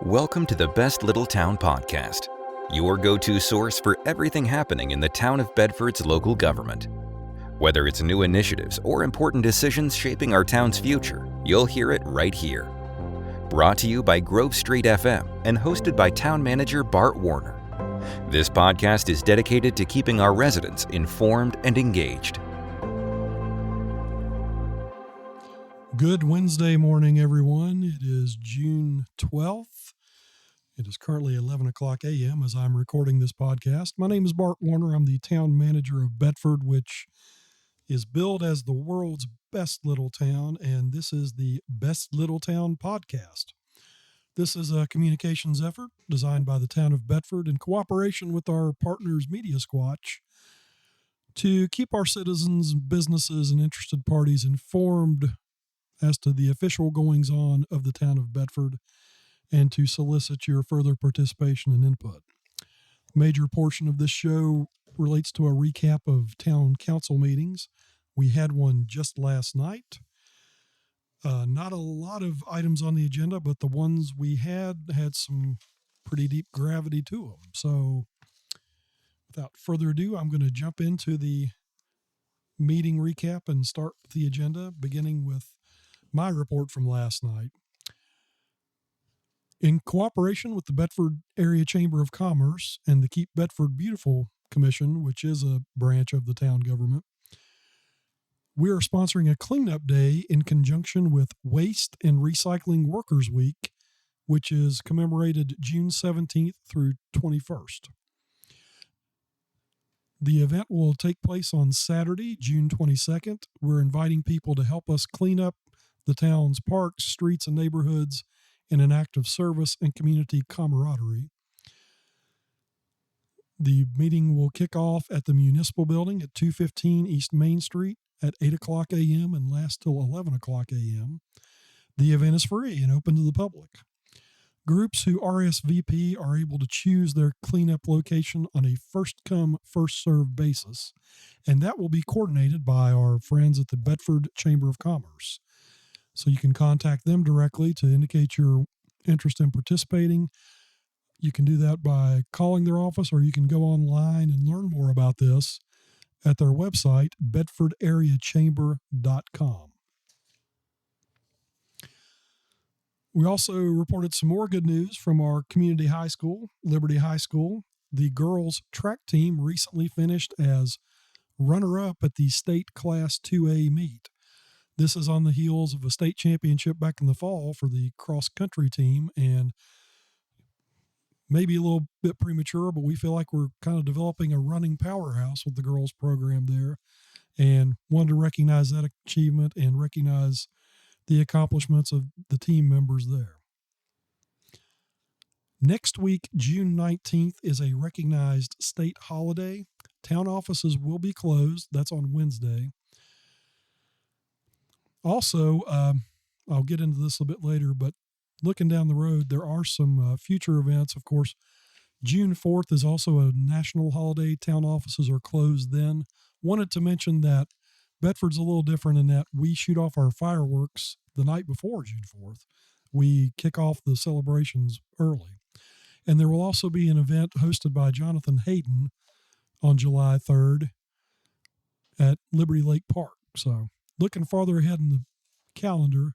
Welcome to the Best Little Town Podcast, your go-to source for everything happening in the town of Bedford's local government. Whether it's new initiatives or important decisions shaping our town's future, you'll hear it right here. Brought to you by Grove Street FM and hosted by Town Manager Bart Warner. This podcast is dedicated to keeping our residents informed and engaged. Good Wednesday morning, everyone. It is June 12th. It is currently 11 o'clock a.m. as I'm recording this podcast. My name is Bart Warner. I'm the town manager of Bedford, which is billed as the world's best little town, and this is the Best Little Town Podcast. This is a communications effort designed by the town of Bedford in cooperation with our partners Media Squatch to keep our citizens, businesses, and interested parties informed as to the official goings-on of the town of Bedford and to solicit your further participation and input. A major portion of this show relates to a recap of town council meetings. We had one just last night. Not a lot of items on the agenda, but the ones we had some pretty deep gravity to them. So without further ado, I'm going to jump into the meeting recap and start with the agenda, beginning with my report from last night. In cooperation with the Bedford Area Chamber of Commerce and the Keep Bedford Beautiful Commission, which is a branch of the town government, we are sponsoring a cleanup day in conjunction with Waste and Recycling Workers Week, which is commemorated June 17th through 21st. The event will take place on Saturday, June 22nd. We're inviting people to help us clean up the town's parks, streets, and neighborhoods in an act of service and community camaraderie. The meeting will kick off at the Municipal Building at 215 East Main Street at 8 o'clock a.m. and last till 11 o'clock a.m. The event is free and open to the public. Groups who RSVP are able to choose their cleanup location on a first-come, first-served basis, and that will be coordinated by our friends at the Bedford Chamber of Commerce. So you can contact them directly to indicate your interest in participating. You can do that by calling their office, or you can go online and learn more about this at their website, bedfordareachamber.com. We also reported some more good news from our community high school, Liberty High School. The girls' track team recently finished as runner-up at the state Class 2A meet. This is on the heels of a state championship back in the fall for the cross-country team, and maybe a little bit premature, but we feel like we're kind of developing a running powerhouse with the girls program there, and wanted to recognize that achievement and recognize the accomplishments of the team members there. Next week, June 19th, is a recognized state holiday. Town offices will be closed. That's on Wednesday. Also, I'll get into this a bit later, but looking down the road, there are some future events. Of course, June 4th is also a national holiday. Town offices are closed then. Wanted to mention that Bedford's a little different in that we shoot off our fireworks the night before June 4th. We kick off the celebrations early. And there will also be an event hosted by Jonathan Hayden on July 3rd at Liberty Lake Park. So looking farther ahead in the calendar,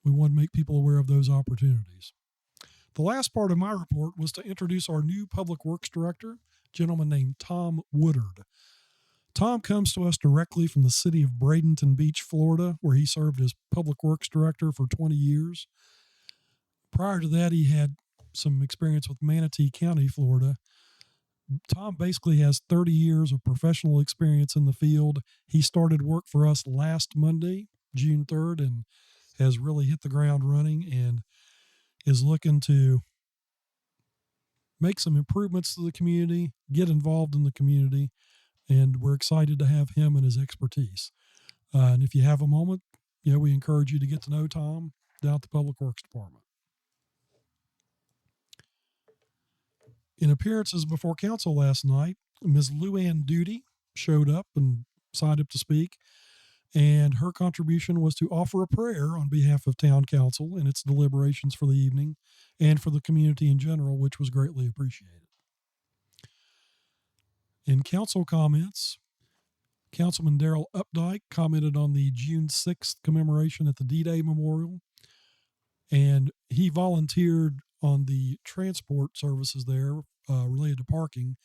we want to make people aware of those opportunities. The last part of my report was to introduce our new Public Works Director, a gentleman named Tom Woodard. Tom comes to us directly from the city of Bradenton Beach, Florida, where he served as Public Works Director for 20 years. Prior to that, he had some experience with Manatee County, Florida. Tom basically has 30 years of professional experience in the field. He started work for us last Monday, June 3rd, and has really hit the ground running and is looking to make some improvements to the community, get involved in the community, and we're excited to have him and his expertise. And if you have a moment, we encourage you to get to know Tom down at the Public Works Department. In appearances before council last night, Ms. Lou Ann Duty showed up and signed up to speak. And her contribution was to offer a prayer on behalf of town council in its deliberations for the evening and for the community in general, which was greatly appreciated. In council comments, Councilman Darrell Updike commented on the June 6th commemoration at the D-Day Memorial, and he volunteered on the transport services there related to parking.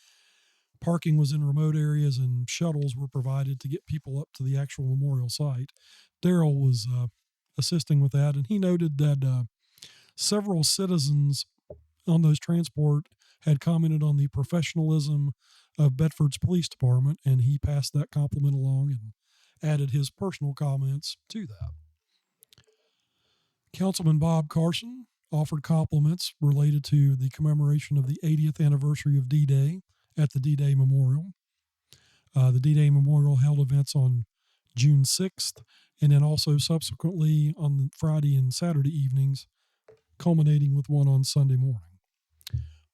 Parking was in remote areas and shuttles were provided to get people up to the actual memorial site. Darrell was assisting with that, and he noted that several citizens on those transport had commented on the professionalism of Bedford's police department, and he passed that compliment along and added his personal comments to that. Councilman Bob Carson offered compliments related to the commemoration of the 80th anniversary of D-Day at the D-Day Memorial. The D-Day Memorial held events on June 6th, and then also subsequently on Friday and Saturday evenings, culminating with one on Sunday morning.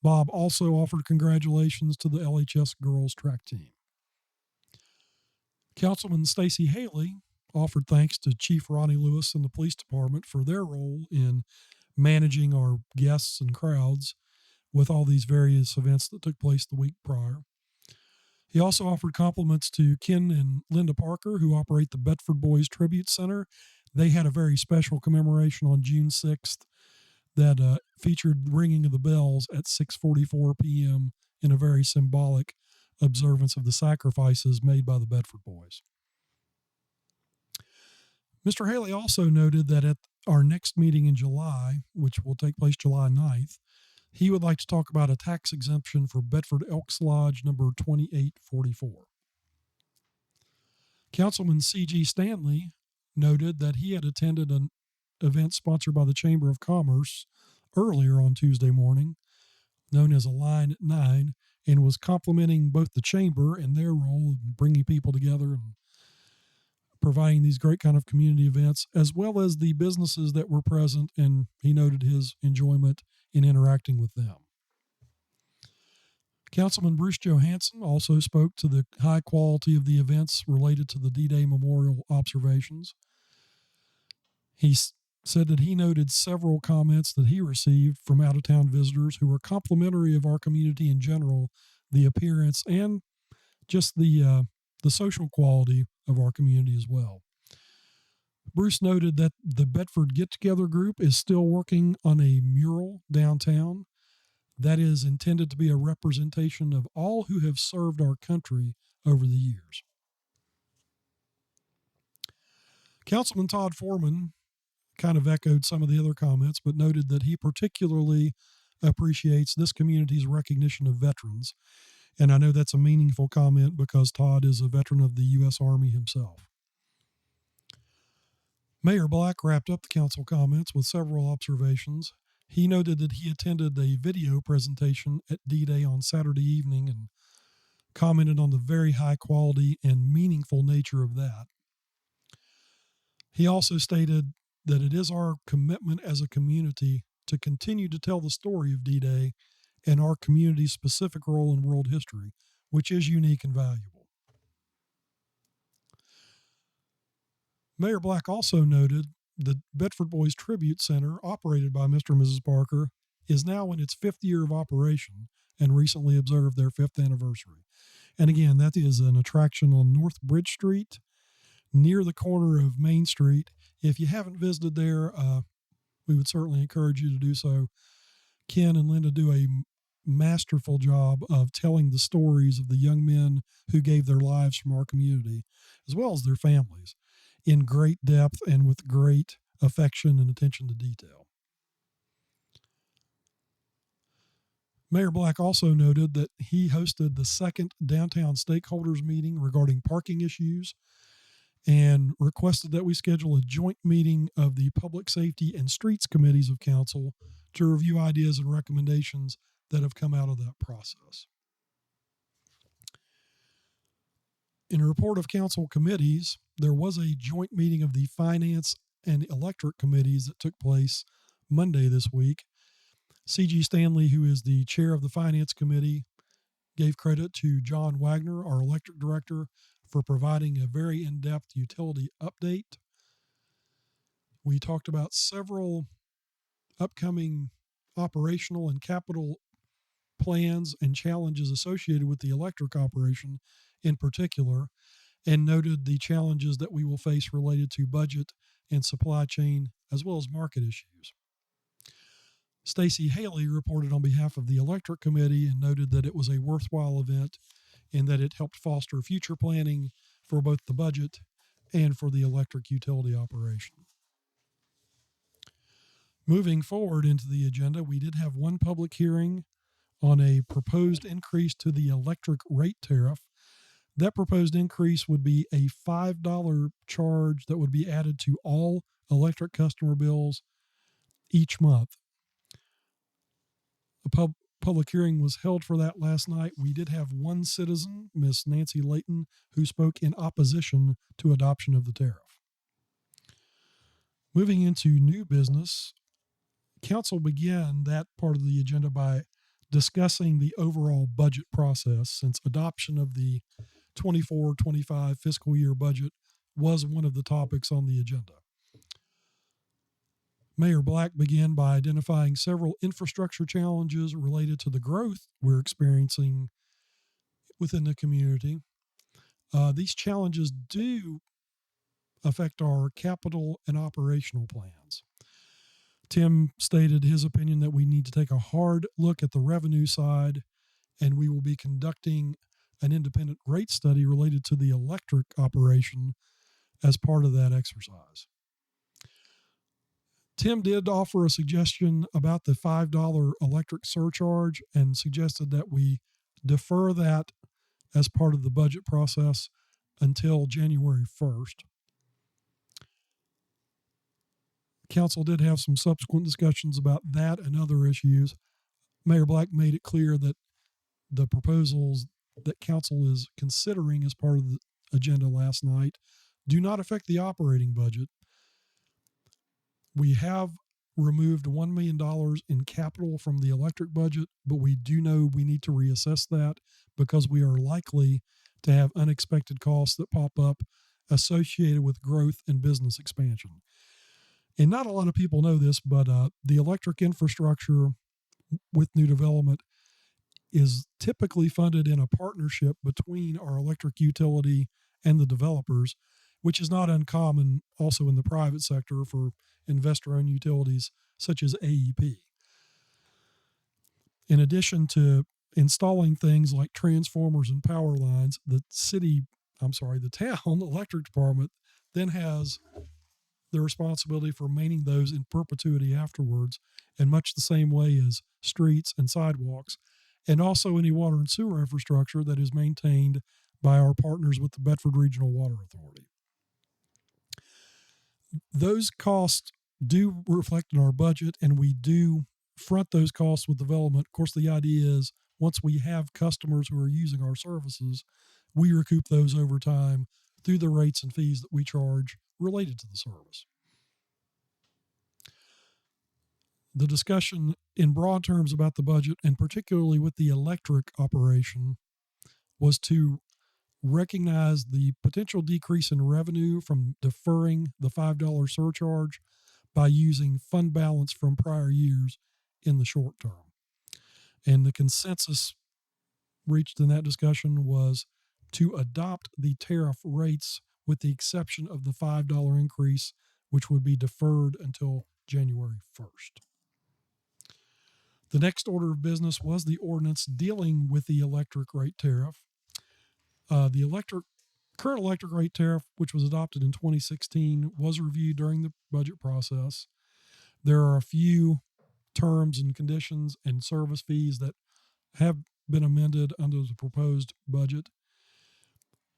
Bob also offered congratulations to the LHS girls track team. Councilman Stacey Haley offered thanks to Chief Ronnie Lewis and the police department for their role in managing our guests and crowds with all these various events that took place the week prior. He also offered compliments to Ken and Linda Parker, who operate the Bedford Boys Tribute Center. They had a very special commemoration on June 6th that featured ringing of the bells at 6:44 p.m. in a very symbolic observance of the sacrifices made by the Bedford Boys. Mr. Haley also noted that at our next meeting in July, which will take place July 9th, he would like to talk about a tax exemption for Bedford Elks Lodge number 2844. Councilman C.G. Stanley noted that he had attended an event sponsored by the Chamber of Commerce earlier on Tuesday morning, known as A Line at 9, and was complimenting both the Chamber and their role in bringing people together and providing these great kind of community events, as well as the businesses that were present, and he noted his enjoyment in interacting with them. Councilman Bruce Johansson also spoke to the high quality of the events related to the D-Day Memorial observations. He said that he noted several comments that he received from out-of-town visitors who were complimentary of our community in general, the appearance, and just the social quality of our community as well. Bruce noted that the Bedford Get Together group is still working on a mural downtown that is intended to be a representation of all who have served our country over the years. Councilman Todd Foreman kind of echoed some of the other comments, but noted that he particularly appreciates this community's recognition of veterans. And I know that's a meaningful comment because Todd is a veteran of the U.S. Army himself. Mayor Black wrapped up the council comments with several observations. He noted that he attended a video presentation at D-Day on Saturday evening and commented on the very high quality and meaningful nature of that. He also stated that it is our commitment as a community to continue to tell the story of D-Day and our community's specific role in world history, which is unique and valuable. Mayor Black also noted the Bedford Boys Tribute Center, operated by Mr. and Mrs. Parker, is now in its 5th year of operation and recently observed their 5th anniversary. And again, that is an attraction on North Bridge Street, near the corner of Main Street. If you haven't visited there, we would certainly encourage you to do so. Ken and Linda do a masterful job of telling the stories of the young men who gave their lives from our community, as well as their families, in great depth and with great affection and attention to detail. Mayor Black also noted that he hosted the second downtown stakeholders meeting regarding parking issues and requested that we schedule a joint meeting of the Public Safety and Streets Committees of Council to review ideas and recommendations that have come out of that process. In a report of council committees, there was a joint meeting of the Finance and Electric Committees that took place Monday this week. C.G. Stanley, who is the chair of the Finance Committee, gave credit to John Wagner, our electric director, for providing a very in-depth utility update. We talked about several upcoming operational and capital plans and challenges associated with the electric operation in particular, and noted the challenges that we will face related to budget and supply chain, as well as market issues. Stacey Haley reported on behalf of the Electric Committee and noted that it was a worthwhile event and that it helped foster future planning for both the budget and for the electric utility operation. Moving forward into the agenda, we did have one public hearing on a proposed increase to the electric rate tariff. That proposed increase would be a $5 charge that would be added to all electric customer bills each month. A public hearing was held for that last night. We did have one citizen, Miss Nancy Layton, who spoke in opposition to adoption of the tariff. Moving into new business, Council began that part of the agenda by discussing the overall budget process, since adoption of the 24-25 fiscal year budget was one of the topics on the agenda. Mayor Black began by identifying several infrastructure challenges related to the growth we're experiencing within the community. These challenges do affect our capital and operational plans. Tim stated his opinion that we need to take a hard look at the revenue side, and we will be conducting an independent rate study related to the electric operation as part of that exercise. Tim did offer a suggestion about the $5 electric surcharge and suggested that we defer that as part of the budget process until January 1st. Council did have some subsequent discussions about that and other issues. Mayor Black made it clear that the proposals that Council is considering as part of the agenda last night do not affect the operating budget. We have removed $1 million in capital from the electric budget, but we do know we need to reassess that because we are likely to have unexpected costs that pop up associated with growth and business expansion. And not a lot of people know this, but the electric infrastructure with new development is typically funded in a partnership between our electric utility and the developers, which is not uncommon also in the private sector for investor-owned utilities such as AEP. In addition to installing things like transformers and power lines, the town electric department then has the responsibility for maintaining those in perpetuity afterwards, in much the same way as streets and sidewalks, and also any water and sewer infrastructure that is maintained by our partners with the Bedford Regional Water Authority. Those costs do reflect in our budget, and we do front those costs with development. Of course, the idea is once we have customers who are using our services, we recoup those over time through the rates and fees that we charge related to the service. The discussion in broad terms about the budget, and particularly with the electric operation, was to recognize the potential decrease in revenue from deferring the $5 surcharge by using fund balance from prior years in the short term. And the consensus reached in that discussion was to adopt the tariff rates with the exception of the $5 increase, which would be deferred until January 1st. The next order of business was the ordinance dealing with the electric rate tariff. The current electric rate tariff, which was adopted in 2016, was reviewed during the budget process. There are a few terms and conditions and service fees that have been amended under the proposed budget.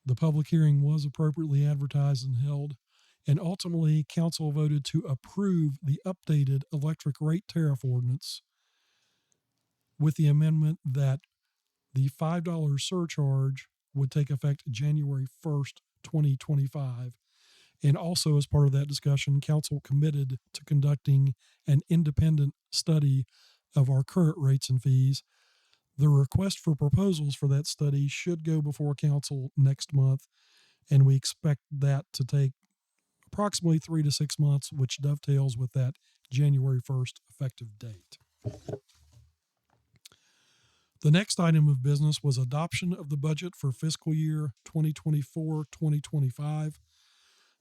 The public hearing was appropriately advertised and held, and ultimately council voted to approve the updated electric rate tariff ordinance with the amendment that the $5 surcharge would take effect January 1st, 2025. And also as part of that discussion, council committed to conducting an independent study of our current rates and fees. The request for proposals for that study should go before council next month, and we expect that to take approximately 3 to 6 months, which dovetails with that January 1st effective date. The next item of business was adoption of the budget for fiscal year 2024-2025.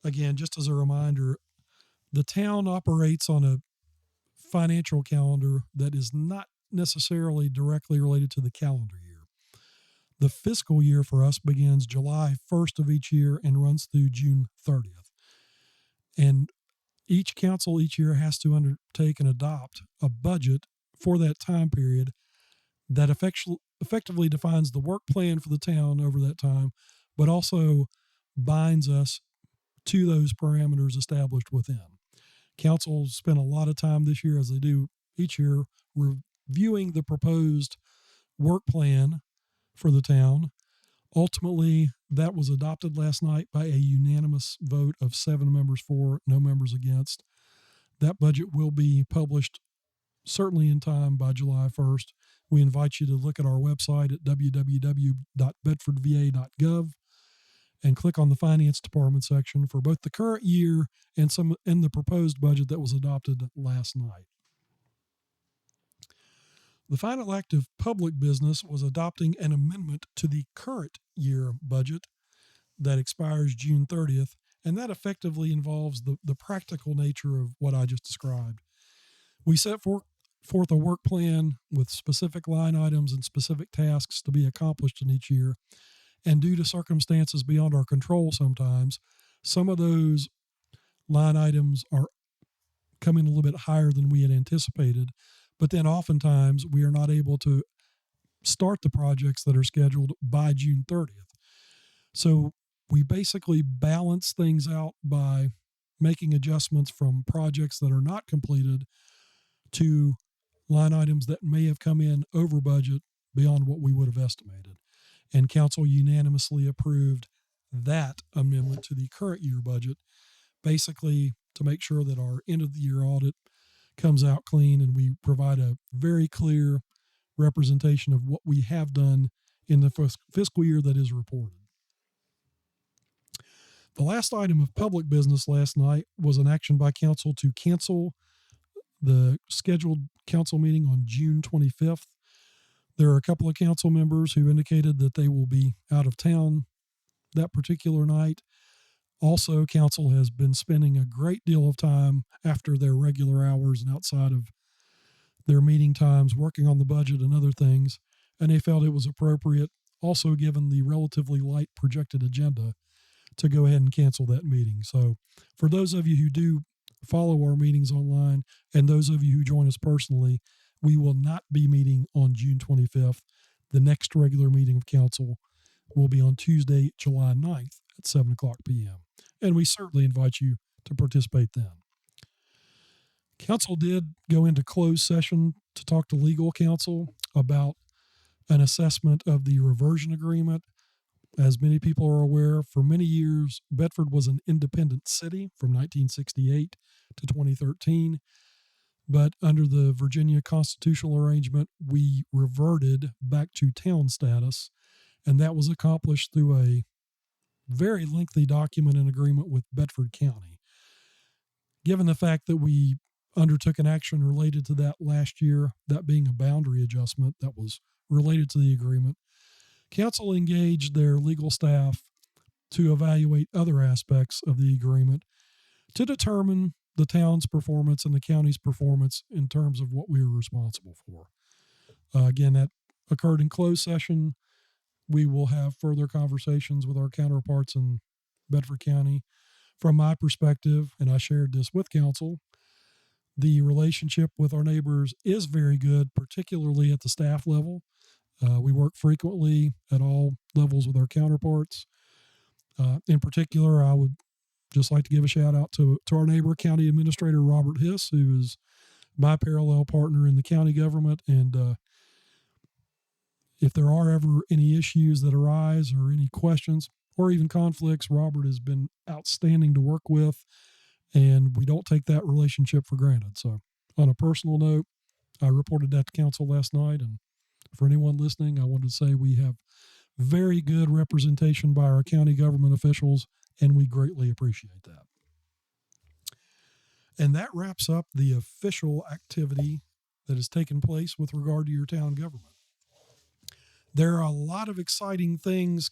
Again, just as a reminder, the town operates on a financial calendar that is not necessarily directly related to the calendar year. The fiscal year for us begins July 1st of each year and runs through June 30th. And each council each year has to undertake and adopt a budget for that time period that effectively defines the work plan for the town over that time, but also binds us to those parameters established within. Council spent a lot of time this year, as they do each year, reviewing the proposed work plan for the town. Ultimately, that was adopted last night by a unanimous vote of 7 members for, no members against. That budget will be published certainly in time by July 1st. We invite you to look at our website at www.bedfordva.gov and click on the Finance Department section for both the current year and the proposed budget that was adopted last night. The final act of public business was adopting an amendment to the current year budget that expires June 30th, and that effectively involves the practical nature of what I just described. We set forth a work plan with specific line items and specific tasks to be accomplished in each year. And due to circumstances beyond our control sometimes, some of those line items are coming a little bit higher than we had anticipated. But then oftentimes we are not able to start the projects that are scheduled by June 30th. So we basically balance things out by making adjustments from projects that are not completed to line items that may have come in over budget beyond what we would have estimated. And council unanimously approved that amendment to the current year budget, basically to make sure that our end of the year audit comes out clean and we provide a very clear representation of what we have done in the fiscal year that is reported. The last item of public business last night was an action by council to cancel the scheduled council meeting on June 25th. There are a couple of council members who indicated that they will be out of town that particular night. Also, council has been spending a great deal of time after their regular hours and outside of their meeting times working on the budget and other things, and they felt it was appropriate, also given the relatively light projected agenda, to go ahead and cancel that meeting. So for those of you who do follow our meetings online and those of you who join us personally, we will not be meeting on June 25th. The next regular meeting of council will be on Tuesday, July 9th at 7 o'clock p.m. And we certainly invite you to participate then. Council did go into closed session to talk to legal counsel about an assessment of the reversion agreement. As many people are aware, for many years, Bedford was an independent city from 1968 to 2013. But under the Virginia constitutional arrangement, we reverted back to town status, and that was accomplished through a very lengthy document and agreement with Bedford County. Given the fact that we undertook an action related to that last year, that being a boundary adjustment that was related to the agreement, council engaged their legal staff to evaluate other aspects of the agreement to determine the town's performance and the county's performance in terms of what we were responsible for. Again, that occurred in closed session. We will have further conversations with our counterparts in Bedford County. From my perspective, and I shared this with council, the relationship with our neighbors is very good, particularly at the staff level. We work frequently at all levels with our counterparts. In particular, I would just like to give a shout out to our neighbor, County Administrator Robert Hiss, who is my parallel partner in the county government. And if there are ever any issues that arise or any questions or even conflicts, Robert has been outstanding to work with, and we don't take that relationship for granted. So on a personal note, I reported that to council last night, and for anyone listening, I wanted to say we have very good representation by our county government officials, and we greatly appreciate that. And that wraps up the official activity that has taken place with regard to your town government. There are a lot of exciting things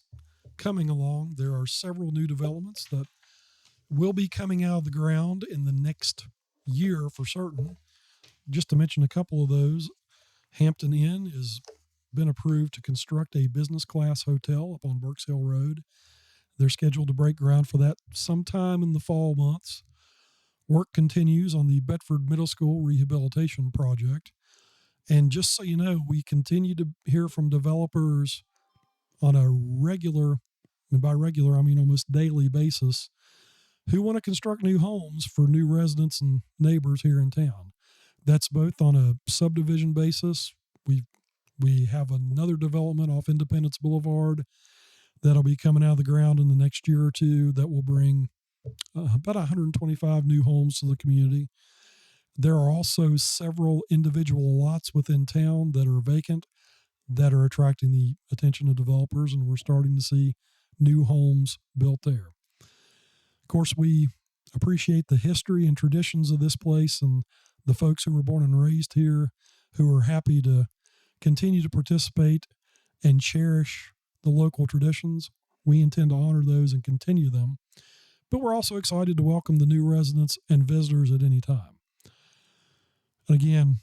coming along. There are several new developments that will be coming out of the ground in the next year for certain. Just to mention a couple of those, Hampton Inn has been approved to construct a business class hotel up on Burks Hill Road. They're scheduled to break ground for that sometime in the fall months. Work continues on the Bedford Middle School rehabilitation project. And just so you know, we continue to hear from developers on a regular, and by regular, I mean almost daily basis, who want to construct new homes for new residents and neighbors here in town. That's both on a subdivision basis. We have another development off Independence Boulevard that'll be coming out of the ground in the next year or two that will bring about 125 new homes to the community. There are also several individual lots within town that are vacant that are attracting the attention of developers, and we're starting to see new homes built there. Of course, we appreciate the history and traditions of this place and the folks who were born and raised here who are happy to continue to participate and cherish the local traditions. We intend to honor those and continue them. But we're also excited to welcome the new residents and visitors at any time. And again,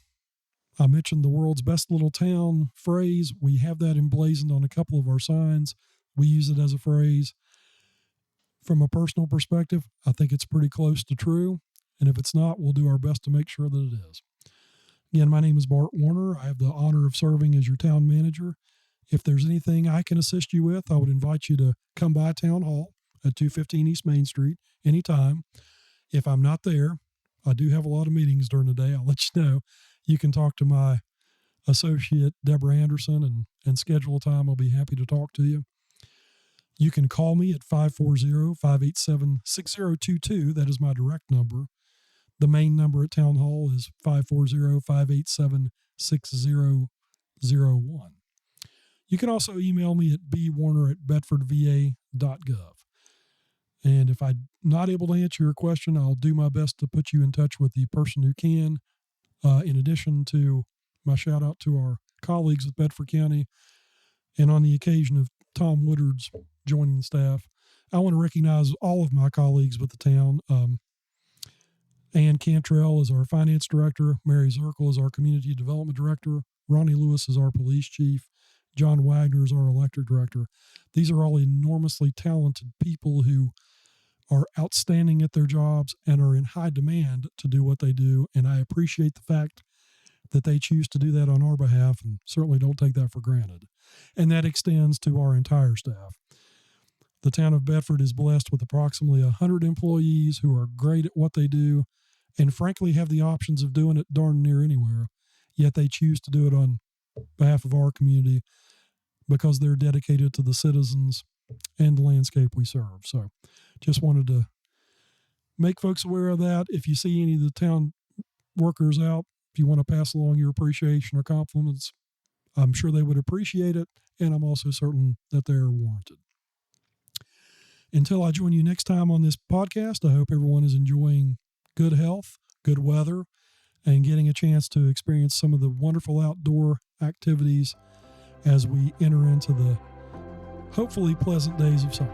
I mentioned the world's best little town phrase. We have that emblazoned on a couple of our signs. We use it as a phrase. From a personal perspective, I think it's pretty close to true. And if it's not, we'll do our best to make sure that it is. Again, my name is Bart Warner. I have the honor of serving as your town manager. If there's anything I can assist you with, I would invite you to come by Town Hall at 215 East Main Street anytime. If I'm not there, I do have a lot of meetings during the day. I'll let you know. You can talk to my associate, Deborah Anderson, and schedule a time. I'll be happy to talk to you. You can call me at 540-587-6022. That is my direct number. The main number at Town Hall is 540-587-6001. You can also email me at bwarner@bedfordva.gov. And if I'm not able to answer your question, I'll do my best to put you in touch with the person who can. In addition to my shout out to our colleagues at Bedford County, and on the occasion of Tom Woodard's joining the staff, I want to recognize all of my colleagues with the town. Ann Cantrell is our finance director. Mary Zirkle is our community development director. Ronnie Lewis is our police chief. John Wagner is our electric director. These are all enormously talented people who are outstanding at their jobs and are in high demand to do what they do. And I appreciate the fact that they choose to do that on our behalf, and certainly don't take that for granted. And that extends to our entire staff. The town of Bedford is blessed with approximately 100 employees who are great at what they do and frankly have the options of doing it darn near anywhere, yet they choose to do it on behalf of our community because they're dedicated to the citizens and the landscape we serve. So just wanted to make folks aware of that. If you see any of the town workers out, if you want to pass along your appreciation or compliments, I'm sure they would appreciate it, and I'm also certain that they're warranted. Until I join you next time on this podcast, I hope everyone is enjoying good health, good weather, and getting a chance to experience some of the wonderful outdoor activities as we enter into the hopefully pleasant days of summer.